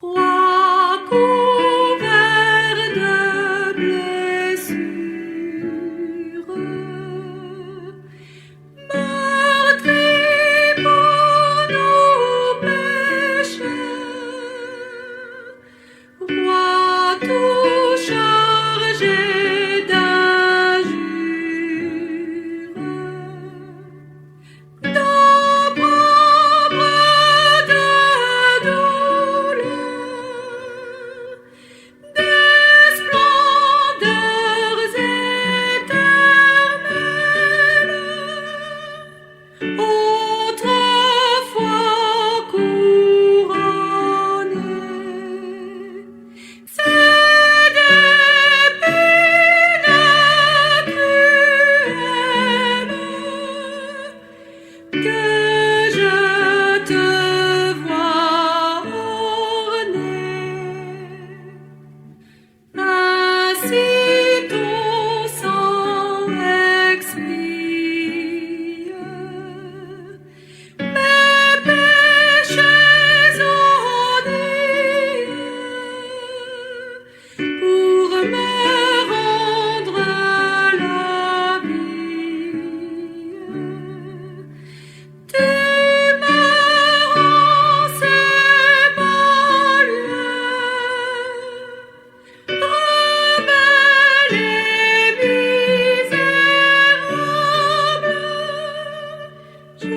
Roi couvert de blessures, meurtri pour nos péchés, roi tout chargé d'injures, d'opprobre, de douleur, des splendeurs éternelles, autrefois couronné, c'est des peines cruelles que je te vois orner. Ainsi ton sang expie mes péchés odieux pour me rendre la vie. Tu me rends ces malheurs, rebelle et misérable, je